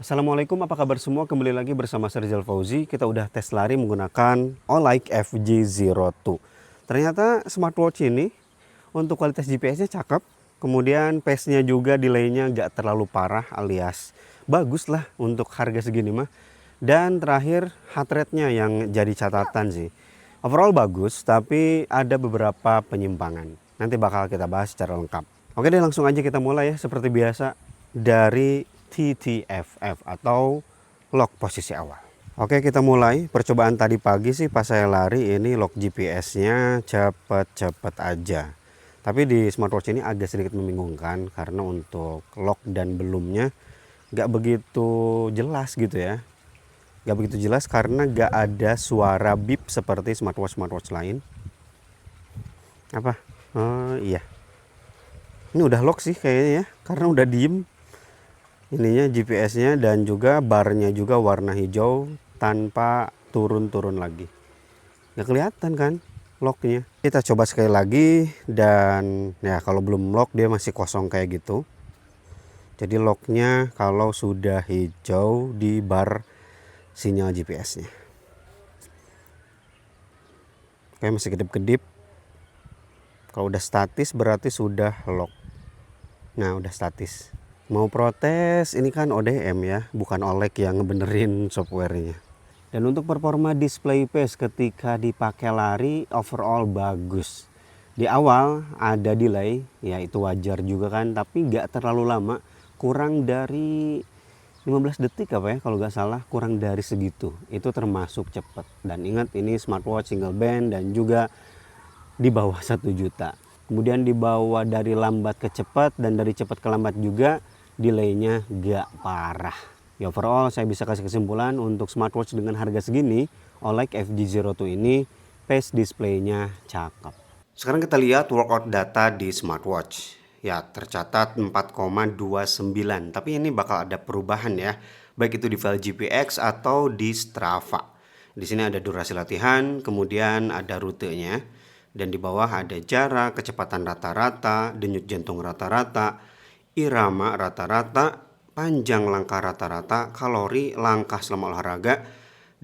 Assalamualaikum, apa kabar semua? Kembali lagi bersama saya Rizal Fauzi. Kita udah tes lari menggunakan Olight FG02. Ternyata smartwatch ini untuk kualitas GPS-nya cakep. Kemudian pace-nya juga, delay-nya nggak terlalu parah alias bagus lah untuk harga segini mah. Dan terakhir heart rate-nya yang jadi catatan sih. Overall bagus, tapi ada beberapa penyimpangan. Nanti bakal kita bahas secara lengkap. Oke deh, langsung aja kita mulai ya. Seperti biasa dari TTFF atau lock posisi awal. Oke, kita mulai. Percobaan tadi pagi sih pas saya lari ini lock GPS-nya cepet-cepet aja. Tapi di smartwatch ini agak sedikit membingungkan karena untuk lock dan belumnya nggak begitu jelas gitu ya. Nggak begitu jelas karena nggak ada suara beep seperti smartwatch lain. Apa? Oh iya. Ini udah lock sih kayaknya ya, karena udah diem. Ininya GPS-nya dan juga barnya juga warna hijau tanpa turun-turun lagi. Nggak kelihatan kan locknya. Kita coba sekali lagi dan ya kalau belum lock dia masih kosong kayak gitu. Jadi locknya kalau sudah hijau di bar sinyal GPS-nya. Oke, masih kedip-kedip. Kalau udah statis berarti sudah lock. Nah, udah statis. Mau protes, ini kan ODM ya, bukan Olek yang ngebenerin softwarenya. Dan untuk performa display pace ketika dipakai lari overall bagus. Di awal ada delay, ya itu wajar juga kan, tapi nggak terlalu lama, kurang dari 15 detik apa ya kalau nggak salah, kurang dari segitu. Itu termasuk cepat. Dan ingat ini smartwatch single band dan juga di bawah 1 juta. Kemudian dibawa dari lambat ke cepat dan dari cepat ke lambat juga delaynya gak parah. Ya overall saya bisa kasih kesimpulan untuk smartwatch dengan harga segini, Olight FG02 ini pace displaynya cakep. Sekarang kita lihat workout data di smartwatch. Ya tercatat 4,29, tapi ini bakal ada perubahan ya, baik itu di file GPX atau di Strava. Di sini ada durasi latihan, kemudian ada rutenya. Dan di bawah ada jarak, kecepatan rata-rata, denyut jantung rata-rata, irama rata-rata, panjang langkah rata-rata, kalori, langkah selama olahraga,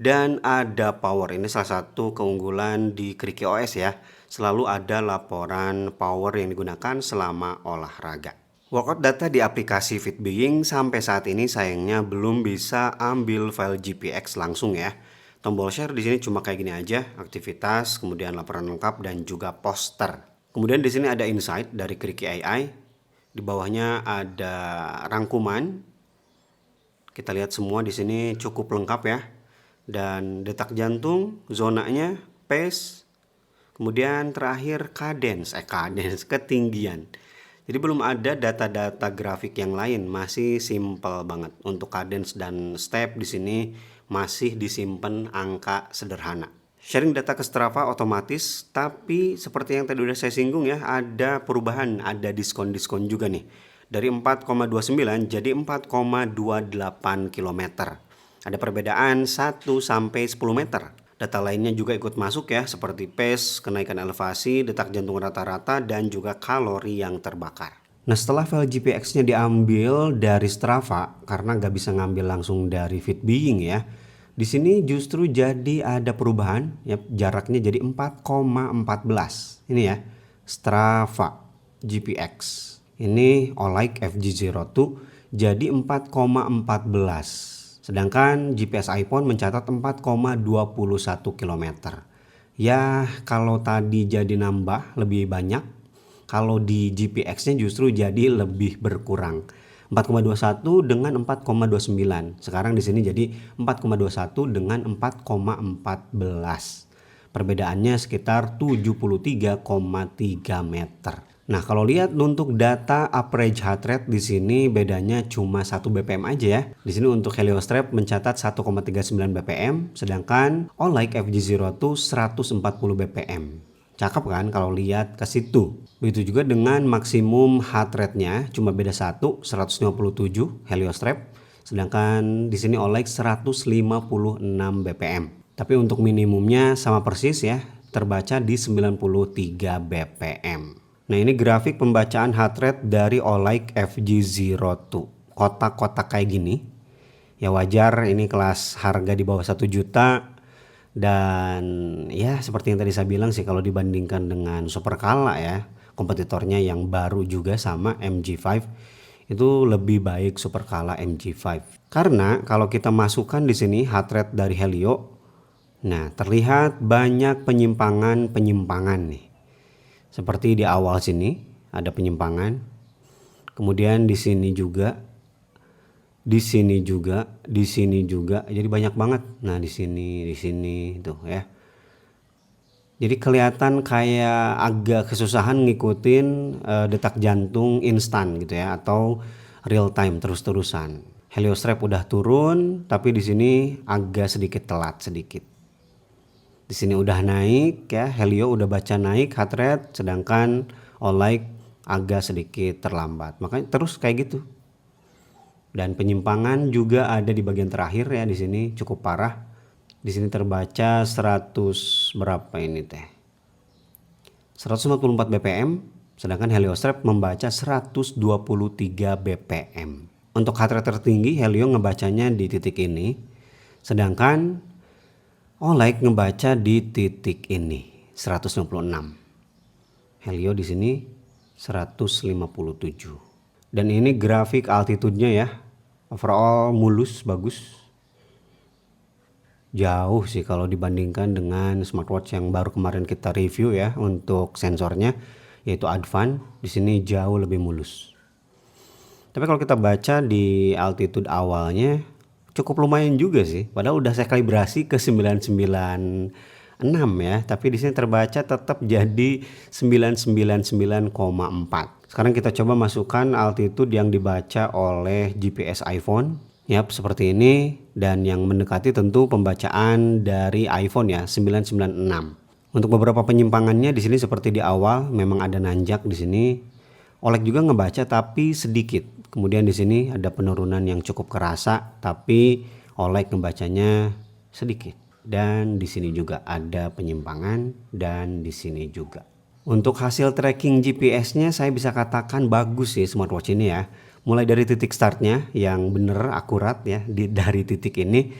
dan ada power. Ini salah satu keunggulan di Kriki OS ya. Selalu ada laporan power yang digunakan selama olahraga. Workout data di aplikasi Fitbeing sampai saat ini sayangnya belum bisa ambil file GPX langsung ya. Tombol share di sini cuma kayak gini aja, aktivitas, kemudian laporan lengkap dan juga poster. Kemudian di sini ada insight dari Kriki AI. Di bawahnya ada rangkuman. Kita lihat semua di sini cukup lengkap ya. Dan detak jantung, zonanya, pace, kemudian terakhir cadence, ketinggian. Jadi belum ada data-data grafik yang lain, masih simple banget. Untuk cadence dan step di sini masih disimpan angka sederhana. Sharing data ke Strava otomatis, tapi seperti yang tadi udah saya singgung ya, ada perubahan, ada diskon-diskon juga nih. Dari 4,29 jadi 4,28 km. Ada perbedaan 1 sampai 10 meter. Data lainnya juga ikut masuk ya, seperti pace, kenaikan elevasi, detak jantung rata-rata, dan juga kalori yang terbakar. Nah setelah file GPX-nya diambil dari Strava, karena nggak bisa ngambil langsung dari Fitbeing ya, di sini justru jadi ada perubahan, ya, jaraknya jadi 4,14. Ini ya, Strava GPX. Ini Olight FG02 jadi 4,14. Sedangkan GPS iPhone mencatat 4,21 km. Ya, kalau tadi jadi nambah lebih banyak, kalau di GPX-nya justru jadi lebih berkurang. 4,21 dengan 4,29. Sekarang di sini jadi 4,21 dengan 4,14. Perbedaannya sekitar 73,3 meter. Nah, kalau lihat untuk data average heart rate di sini bedanya cuma 1 BPM aja ya. Di sini untuk Heliostrap mencatat 1,39 BPM, sedangkan Olight FG02 140 BPM. Cakep kan kalau lihat ke situ. Begitu juga dengan maksimum heart rate-nya cuma beda 157 Heliostrap, sedangkan di sini Olight 156 BPM. Tapi untuk minimumnya sama persis ya, terbaca di 93 BPM. Nah, ini grafik pembacaan heart rate dari Olight FG02. Kotak-kotak kayak gini. Ya wajar, ini kelas harga di bawah 1 juta. Dan ya seperti yang tadi saya bilang sih, kalau dibandingkan dengan Supercala ya, kompetitornya yang baru juga sama MG5, itu lebih baik Supercala MG5. Karena kalau kita masukkan di sini heart rate dari Helio, nah terlihat banyak penyimpangan nih. Seperti di awal sini ada penyimpangan. Kemudian di sini juga, di sini juga, di sini juga. Jadi banyak banget. Nah, di sini tuh ya. Jadi kelihatan kayak agak kesusahan ngikutin detak jantung instan gitu ya, atau real time terus-terusan. Heliostrap udah turun, tapi di sini agak sedikit telat sedikit. Di sini udah naik ya, Helio udah baca naik heart rate, sedangkan Olight agak sedikit terlambat. Makanya terus kayak gitu. Dan penyimpangan juga ada di bagian terakhir ya, di sini cukup parah. Di sini terbaca 100 berapa ini teh? 144 BPM, sedangkan Heliostrap membaca 123 BPM. Untuk heart rate tertinggi Helio ngebacanya di titik ini, sedangkan Olight ngebaca di titik ini 156. Helio di sini 157. Dan ini grafik altitude-nya ya. Overall mulus, bagus. Jauh sih kalau dibandingkan dengan smartwatch yang baru kemarin kita review ya, untuk sensornya yaitu Advan. Di sini jauh lebih mulus. Tapi kalau kita baca di altitude awalnya cukup lumayan juga sih. Padahal udah saya kalibrasi ke 996 ya, tapi di sini terbaca tetap jadi 999,4. Sekarang kita coba masukkan altitude yang dibaca oleh GPS iPhone. Yap, seperti ini, dan yang mendekati tentu pembacaan dari iPhone ya, 996. Untuk beberapa penyimpangannya di sini seperti di awal memang ada nanjak di sini. Oleg juga ngebaca tapi sedikit. Kemudian di sini ada penurunan yang cukup kerasa, tapi Oleg ngebacanya sedikit. Dan di sini juga ada penyimpangan, dan di sini juga. Untuk hasil tracking GPS-nya saya bisa katakan bagus sih smartwatch ini ya. Mulai dari titik startnya yang bener akurat ya, dari titik ini.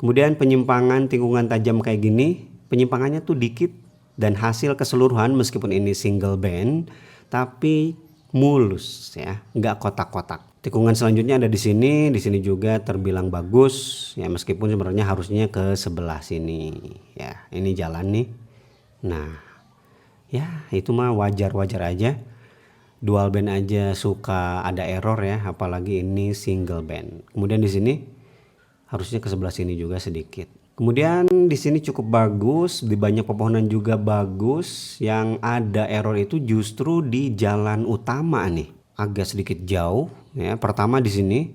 Kemudian penyimpangan tikungan tajam kayak gini, penyimpangannya tuh dikit, dan hasil keseluruhan meskipun ini single band tapi mulus ya, nggak kotak-kotak. Tikungan selanjutnya ada di sini juga terbilang bagus ya, meskipun sebenarnya harusnya ke sebelah sini ya. Ini jalan nih. Nah, ya itu mah wajar-wajar aja. Dual band aja suka ada error ya, apalagi ini single band. Kemudian di sini harusnya ke sebelah sini juga sedikit. Kemudian di sini cukup bagus, di banyak pepohonan juga bagus. Yang ada error itu justru di jalan utama nih, agak sedikit jauh ya. Pertama di sini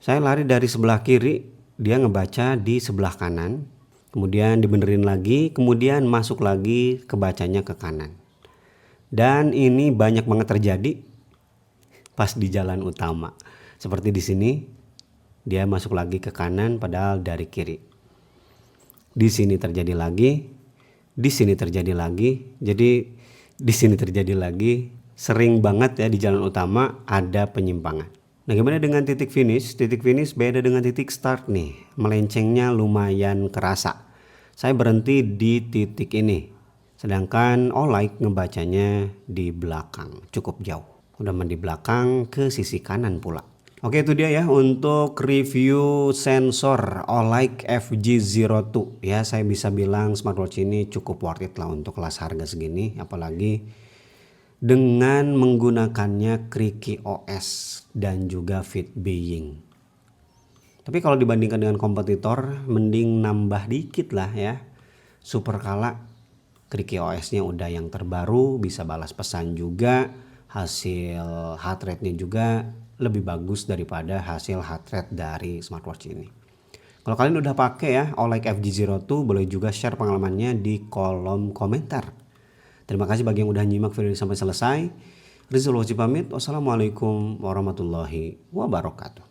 saya lari dari sebelah kiri, dia ngebaca di sebelah kanan. Kemudian dibenerin lagi, kemudian masuk lagi kebacanya ke kanan. Dan ini banyak banget terjadi pas di jalan utama. Seperti di sini, dia masuk lagi ke kanan padahal dari kiri. Di sini terjadi lagi, di sini terjadi lagi. Jadi di sini terjadi lagi, sering banget ya di jalan utama ada penyimpangan. Nah, gimana dengan titik finish? Titik finish beda dengan titik start nih. Melencengnya lumayan kerasa. Saya berhenti di titik ini. Sedangkan Olight ngebacanya di belakang, cukup jauh. Udah di belakang ke sisi kanan pula. Oke, itu dia ya untuk review sensor Olight FG02 ya. Saya bisa bilang smartwatch ini cukup worth it lah untuk kelas harga segini, apalagi dengan menggunakannya Kriki OS dan juga Fit Being. Tapi kalau dibandingkan dengan kompetitor, mending nambah dikit lah ya. Supercala Kriki OS-nya udah yang terbaru, bisa balas pesan juga, hasil heart rate-nya juga lebih bagus daripada hasil heart rate dari smartwatch ini. Kalau kalian udah pakai ya Olight FG02, boleh juga share pengalamannya di kolom komentar. Terima kasih bagi yang udah nyimak video ini sampai selesai. Rizal Wajib pamit. Wassalamualaikum warahmatullahi wabarakatuh.